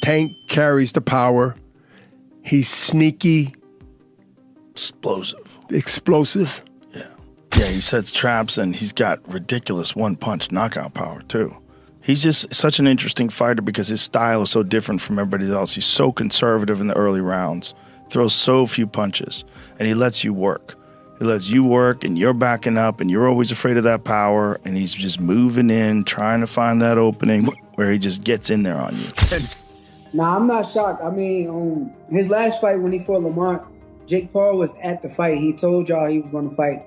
Tank carries the power. He's sneaky. Explosive. Yeah, he sets traps, and he's got ridiculous one-punch knockout power, too. He's just such an interesting fighter because his style is so different from everybody else. He's so conservative in the early rounds, throws so few punches, and he lets you work. He lets you work, and you're backing up, and you're always afraid of that power, and he's just moving in, trying to find that opening where he just gets in there on you. Nah, I'm not shocked. I mean, his last fight when he fought Lamont, Jake Paul was at the fight. He told y'all he was going to fight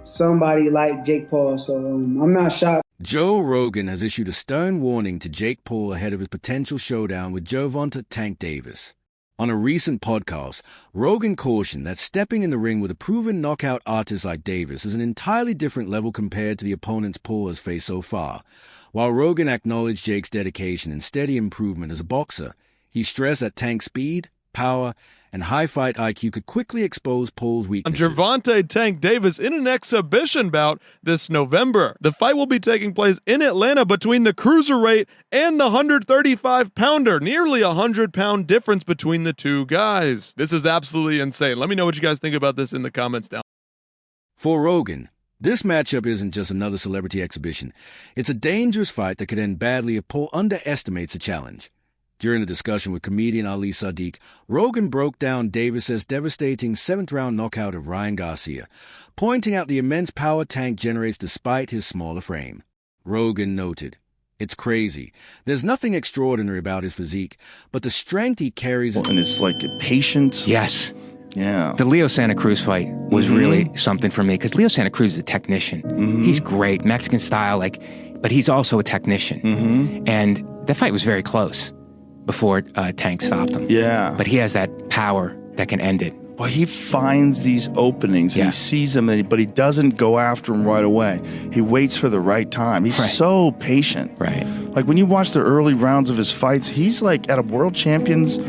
somebody like Jake Paul, so I'm not shocked. Joe Rogan has issued a stern warning to Jake Paul ahead of his potential showdown with Gervonta Tank Davis. On a recent podcast, Rogan cautioned that stepping in the ring with a proven knockout artist like Davis is an entirely different level compared to the opponents Paul has faced so far. While Rogan acknowledged Jake's dedication and steady improvement as a boxer, he stressed that Tank's speed, power, and high fight IQ could quickly expose Paul's weaknesses. Gervonta Tank Davis in an exhibition bout this November. The fight will be taking place in Atlanta between the cruiserweight and the 135-pounder. Nearly a 100-pound difference between the two guys. This is absolutely insane. Let me know what you guys think about this in the comments down. For Rogan, this matchup isn't just another celebrity exhibition. It's a dangerous fight that could end badly if Paul underestimates the challenge. During the discussion with comedian Ali Sadiq, Rogan broke down Davis's devastating 7th-round knockout of Ryan Garcia, pointing out the immense power Tank generates despite his smaller frame. Rogan noted, "It's crazy. There's nothing extraordinary about his physique, but the strength he carries..." And it's like patience. Yes. Yeah. The Leo Santa Cruz fight was really something for me because Leo Santa Cruz is a technician. He's great, Mexican style, but he's also a technician. And that fight was very close before Tank stopped him. Yeah. But he has that power that can end it. Well, he finds these openings, and he sees them, but he doesn't go after them right away. He waits for the right time. He's so patient. Right. Like, when you watch the early rounds of his fights, he's like at a world champions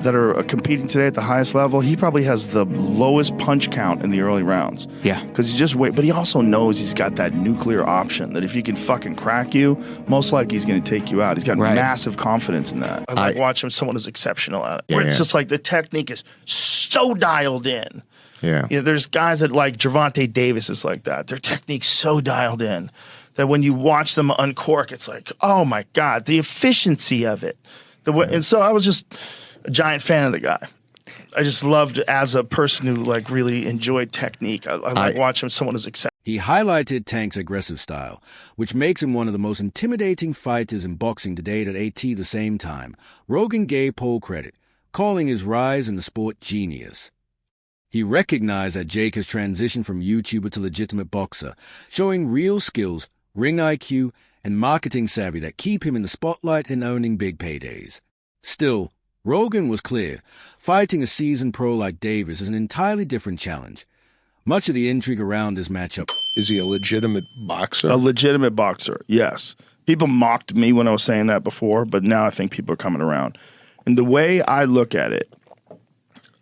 that are competing today at the highest level, he probably has the lowest punch count in the early rounds. Yeah. Because he just wait, but he also knows he's got that nuclear option that if he can fucking crack you, most likely he's going to take you out. He's got massive confidence in that. I like watching someone who's exceptional at it. Where it's just like the technique is so dialed in. Yeah. You know, there's guys that like Gervonta Davis is like that. Their technique's so dialed in that when you watch them uncork, it's like, oh my God, the efficiency of it. And so I was just a giant fan of the guy. I just loved as a person who like really enjoyed technique. I like watching someone who's exceptional. He highlighted Tank's aggressive style, which makes him one of the most intimidating fighters in boxing to date at the same time. Rogan gave Paul credit, calling his rise in the sport genius. He recognized that Jake has transitioned from YouTuber to legitimate boxer, showing real skills, ring IQ, and marketing savvy that keep him in the spotlight and owning big paydays. Still, Rogan was clear, fighting a seasoned pro like Davis is an entirely different challenge. Much of the intrigue around this matchup... Is he a legitimate boxer? A legitimate boxer, yes. People mocked me when I was saying that before, but now I think people are coming around. And the way I look at it,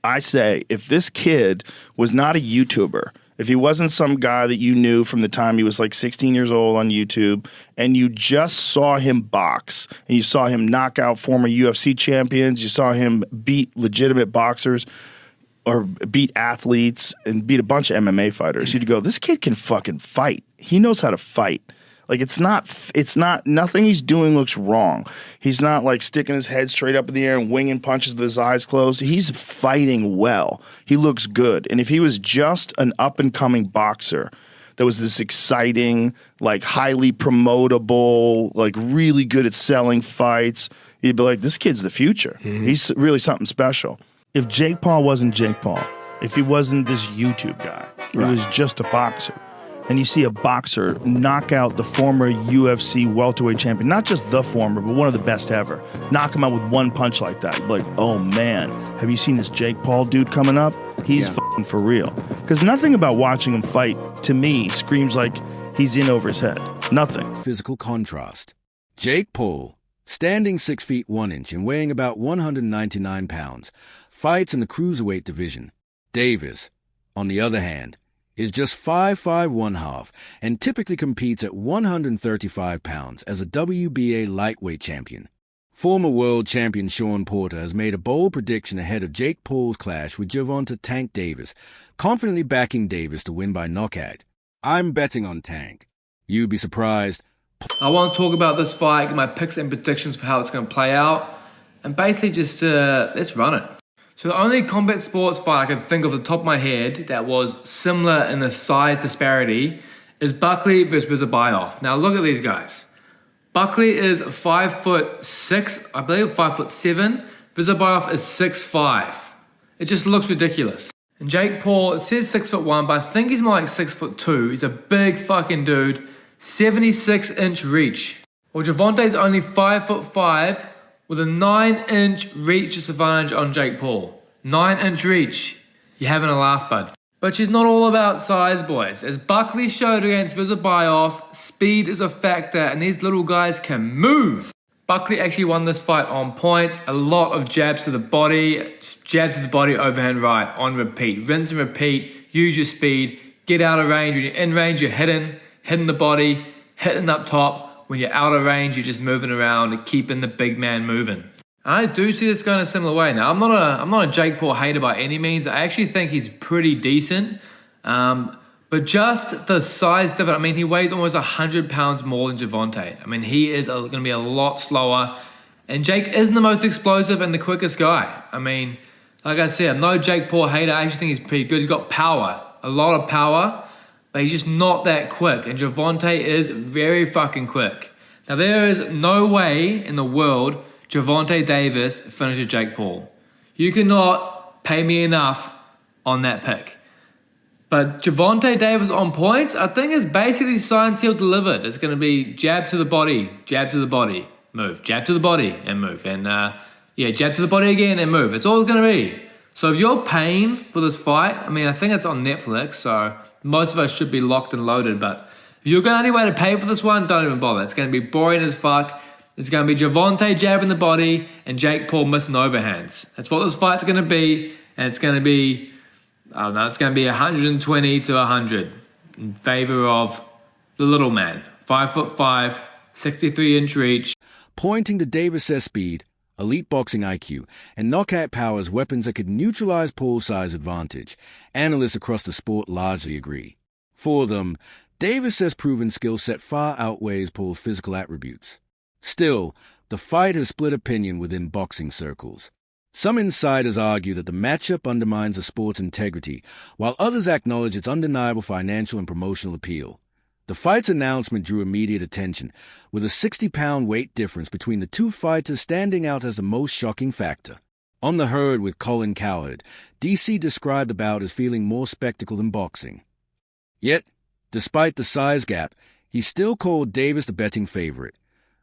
I say, if this kid was not a YouTuber, if he wasn't some guy that you knew from the time he was like 16 years old on YouTube, and you just saw him box, and you saw him knock out former UFC champions, you saw him beat legitimate boxers, or beat athletes, and beat a bunch of MMA fighters, you'd go, this kid can fucking fight. He knows how to fight. Like, it's not, nothing he's doing looks wrong. He's not like sticking his head straight up in the air and winging punches with his eyes closed. He's fighting well. He looks good. And if he was just an up-and-coming boxer that was this exciting, like highly promotable, like really good at selling fights, you'd be like, this kid's the future. He's really something special. If Jake Paul wasn't Jake Paul, if he wasn't this YouTube guy, he was just a boxer, and you see a boxer knock out the former UFC welterweight champion, not just the former, but one of the best ever, knock him out with one punch like that, like, oh man, have you seen this Jake Paul dude coming up? He's fucking for real. Because nothing about watching him fight, to me, screams like he's in over his head. Nothing. Physical contrast. Jake Paul, standing 6 feet 1 inch and weighing about 199 pounds, fights in the cruiserweight division. Davis, on the other hand, is just 5'5" 1/2 and typically competes at 135 pounds as a WBA lightweight champion. Former world champion Sean Porter has made a bold prediction ahead of Jake Paul's clash with Gervonta Tank Davis, confidently backing Davis to win by knockout. I'm betting on Tank. You'd be surprised. I want to talk about this fight, get my picks and predictions for how it's going to play out, and basically just let's run it. So the only combat sports fight I can think of off the top of my head that was similar in the size disparity is Buckley versus Rizzabayev. Now look at these guys. Buckley is 5'6", I believe 5'7". Rizzabayev is 6'5". It just looks ridiculous. And Jake Paul, it says 6'1", but I think he's more like 6'2". He's a big fucking dude. 76-inch reach. Well, Gervonta's only 5'5", with a 9-inch reach disadvantage on Jake Paul. 9-inch reach. You're having a laugh, bud. But she's not all about size, boys. As Buckley showed against Rizzabayev, speed is a factor, and these little guys can move. Buckley actually won this fight on points. A lot of jabs to the body, overhand right, on repeat. Rinse and repeat, use your speed, get out of range. When you're in range, you're hitting the body, hitting up top. When you're out of range, you're just moving around, keeping the big man moving. And I do see this going a similar way. Now, I'm not a Jake Paul hater by any means. I actually think he's pretty decent. But just the size difference. I mean, he weighs almost 100 pounds more than Gervonta. I mean, he is going to be a lot slower. And Jake isn't the most explosive and the quickest guy. I mean, like I said, I'm no Jake Paul hater. I actually think he's pretty good. He's got power, a lot of power. But he's just not that quick. And Gervonta is very fucking quick. Now, there is no way in the world Gervonta Davis finishes Jake Paul. You cannot pay me enough on that pick. But Gervonta Davis on points, I think is basically signed, sealed, delivered. It's going to be jab to the body, move. Jab to the body and move. And jab to the body again and move. It's all it's going to be. So if you're paying for this fight, I mean, I think it's on Netflix, so most of us should be locked and loaded. But if you're going any way to pay for this one, don't even bother. It's going to be boring as fuck. It's going to be Gervonta jabbing the body and Jake Paul missing overhands. That's what this fight's going to be. And it's going to be, I don't know, it's going to be 120 to 100 in favor of the little man. 5'5", 63-inch reach. Pointing to Davis' speed, elite boxing IQ, and knockout power as weapons that could neutralize Paul's size advantage, analysts across the sport largely agree. For them, Davis' proven skill set far outweighs Paul's physical attributes. Still, the fight has split opinion within boxing circles. Some insiders argue that the matchup undermines the sport's integrity, while others acknowledge its undeniable financial and promotional appeal. The fight's announcement drew immediate attention, with a 60-pound weight difference between the two fighters standing out as the most shocking factor. On the herd with Colin Cowherd, DC described the bout as feeling more spectacle than boxing. Yet, despite the size gap, he still called Davis the betting favorite,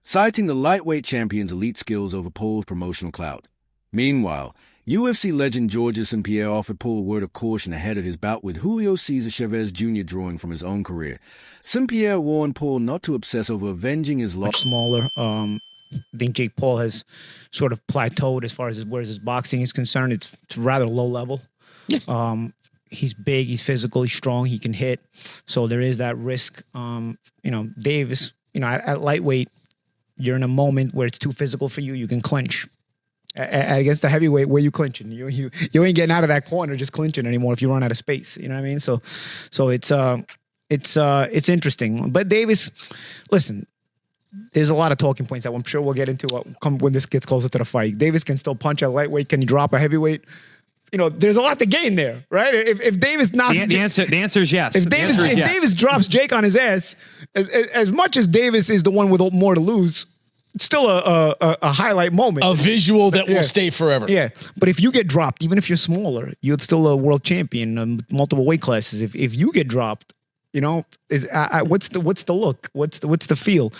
citing the lightweight champion's elite skills over Paul's promotional clout. Meanwhile, UFC legend Georges St. Pierre offered Paul a word of caution ahead of his bout with Julio Cesar Chavez Jr. drawing from his own career. St. Pierre warned Paul not to obsess over avenging his loss. Much smaller. I think Jake Paul has sort of plateaued as far as his boxing is concerned. It's rather low level. He's big, he's physical, he's strong, he can hit. So there is that risk. Davis, at lightweight, you're in a moment where it's too physical for you. You can clinch. Against the heavyweight, where you clinching? You ain't getting out of that corner just clinching anymore if you run out of space. You know what I mean? So it's interesting. But Davis, listen, there's a lot of talking points that I'm sure we'll get into when this gets closer to the fight. Davis can still punch at lightweight. Can he drop a heavyweight? There's a lot to gain there, right? If Davis knocks the answer is yes. If Davis drops Jake on his ass, as much as Davis is the one with more to lose, it's still a highlight moment. A visual that will stay forever. Yeah. But if you get dropped, even if you're smaller, you're still a world champion, multiple weight classes. If you get dropped, what's the look? What's the feel?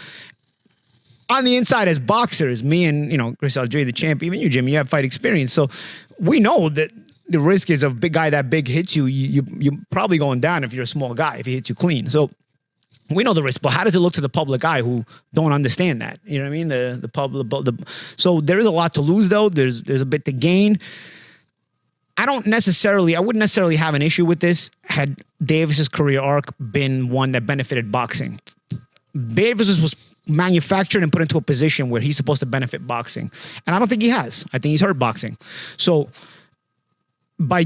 On the inside as boxers, me and, Chris Algieri, the champ, even you, Jimmy, you have fight experience. So we know that the risk is a big guy that big hits you're probably going down if you're a small guy, if he hits you clean. So we know the risk, but how does it look to the public eye who don't understand that? You know what I mean? The public. So there is a lot to lose, though. There's a bit to gain. I wouldn't necessarily have an issue with this had Davis's career arc been one that benefited boxing. Davis was manufactured and put into a position where he's supposed to benefit boxing. And I don't think he has. I think he's hurt boxing. So by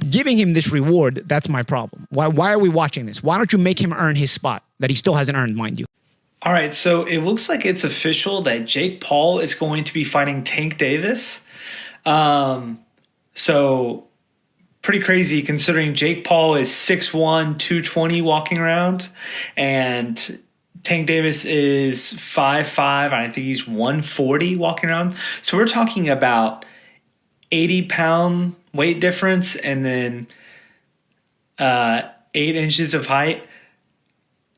giving him this reward, that's my problem. Why are we watching this? Why don't you make him earn his spot that he still hasn't earned, mind you? All right, so it looks like it's official that Jake Paul is going to be fighting Tank Davis. So pretty crazy considering Jake Paul is 6'1", 220 walking around, and Tank Davis is 5'5", and I think he's 140 walking around. So we're talking about 80-pound weight difference and then 8 inches of height.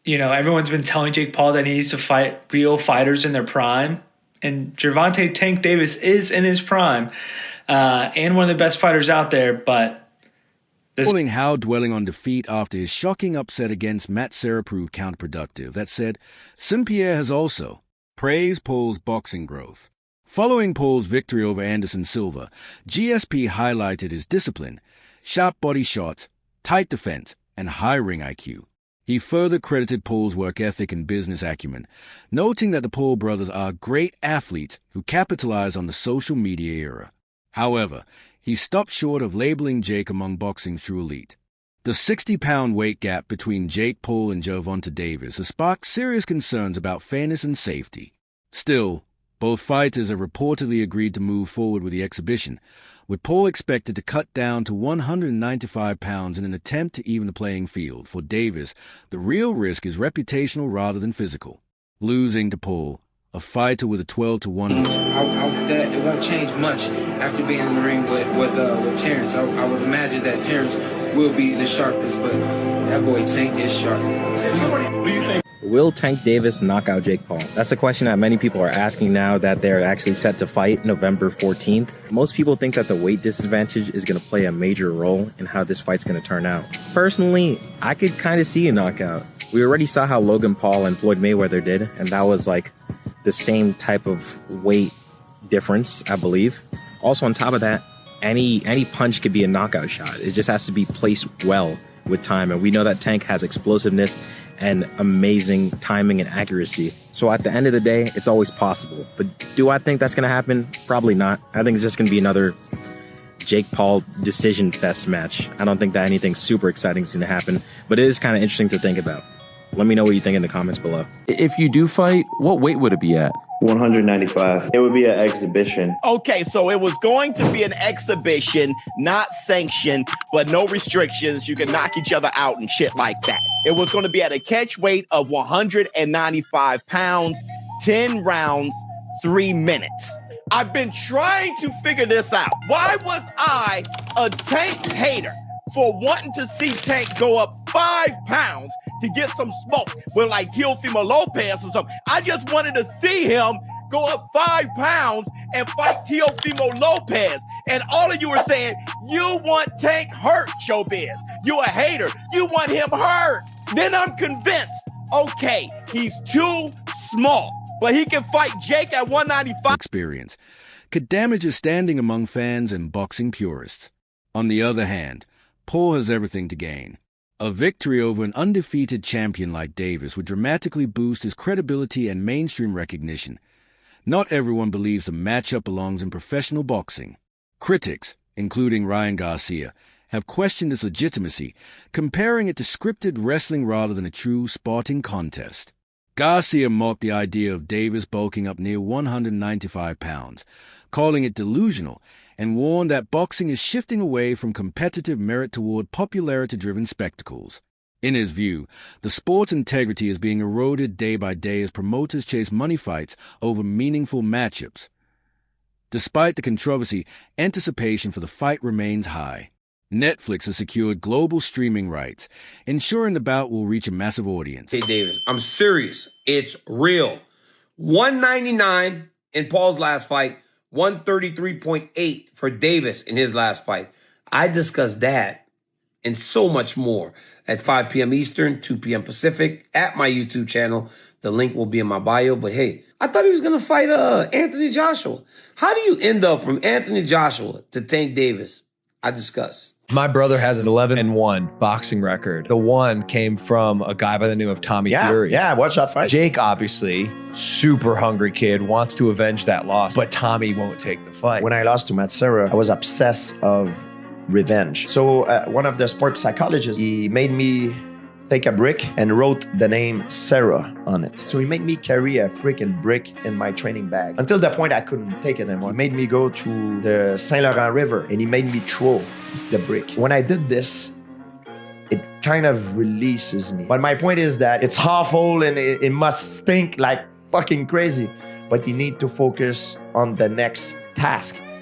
You know, everyone's been telling Jake Paul that he needs to fight real fighters in their prime. And Gervonta Tank Davis is in his prime and one of the best fighters out there. But calling Howe dwelling on defeat after his shocking upset against Matt Serra proved counterproductive. That said, St-Pierre has also praised Paul's boxing growth. Following Paul's victory over Anderson Silva, GSP highlighted his discipline, sharp body shots, tight defense, and high ring IQ. He further credited Paul's work ethic and business acumen, noting that the Paul brothers are great athletes who capitalize on the social media era. However, he stopped short of labeling Jake among boxing's true elite. The 60-pound weight gap between Jake Paul and Gervonta Davis has sparked serious concerns about fairness and safety. Still, both fighters have reportedly agreed to move forward with the exhibition, with Paul expected to cut down to 195 pounds in an attempt to even the playing field. For Davis, the real risk is reputational rather than physical. Losing to Paul, a fighter with a 12-1. It won't change much after being in the ring with Terrence. I would imagine that Terrence will be the sharpest, but that boy Tank is sharp. What do you think? Will Tank Davis knock out Jake Paul? That's a question that many people are asking now that they're actually set to fight November 14th. Most people think that the weight disadvantage is going to play a major role in how this fight's going to turn out. Personally, I could kind of see a knockout. We already saw how Logan Paul and Floyd Mayweather did, and that was like the same type of weight difference, I believe. Also, on top of that, any punch could be a knockout shot. It just has to be placed well with time, and we know that Tank has explosiveness and amazing timing and accuracy. So at the end of the day, it's always possible. But do I think that's going to happen? Probably not. I think it's just going to be another Jake Paul decision fest match. I don't think that anything super exciting is going to happen, but it is kind of interesting to think about. Let me know what you think in the comments below. If you do fight, what weight would it be at? 195. It would be an exhibition. Okay, so it was going to be an exhibition, not sanctioned, but no restrictions. You can knock each other out and shit like that. It was going to be at a catch weight of 195 pounds, 10 rounds, 3 minutes. I've been trying to figure this out. Why was I a Tank hater for wanting to see Tank go up 5 pounds to get some smoke with like Teofimo Lopez or something? I just wanted to see him go up 5 pounds and fight Teofimo Lopez. And all of you are saying, you want Tank hurt, Showbiz. You a hater. You want him hurt. Then I'm convinced, okay, he's too small, but he can fight Jake at 195. Experience could damage his standing among fans and boxing purists. On the other hand, Paul has everything to gain. A victory over an undefeated champion like Davis would dramatically boost his credibility and mainstream recognition. Not everyone believes the matchup belongs in professional boxing. Critics, including Ryan Garcia, have questioned its legitimacy, comparing it to scripted wrestling rather than a true sporting contest. Garcia mocked the idea of Davis bulking up near 195 pounds, calling it delusional, and warned that boxing is shifting away from competitive merit toward popularity-driven spectacles. In his view, the sport's integrity is being eroded day by day as promoters chase money fights over meaningful matchups. Despite the controversy, anticipation for the fight remains high. Netflix has secured global streaming rights, ensuring the bout will reach a massive audience. Hey, Davis, I'm serious. It's real. 199 in Paul's last fight, 133.8 for Davis in his last fight. I discussed that and so much more at 5 p.m. Eastern, 2 p.m. Pacific at my YouTube channel. The link will be in my bio. But hey, I thought he was going to fight Anthony Joshua. How do you end up from Anthony Joshua to Tank Davis? I discuss. My brother has an 11-1 boxing record. The one came from a guy by the name of Tommy Fury. Yeah, watch that fight. Jake, obviously, super hungry kid, wants to avenge that loss, but Tommy won't take the fight. When I lost to Matt Serra, I was obsessed of revenge. So one of the sport psychologists, he made me take a brick and wrote the name Sarah on it. So he made me carry a freaking brick in my training bag until the point I couldn't take it anymore. He made me go to the Saint Laurent River and he made me throw the brick. When I did this, it kind of releases me. But my point is that it's awful and it must stink like fucking crazy, but you need to focus on the next task.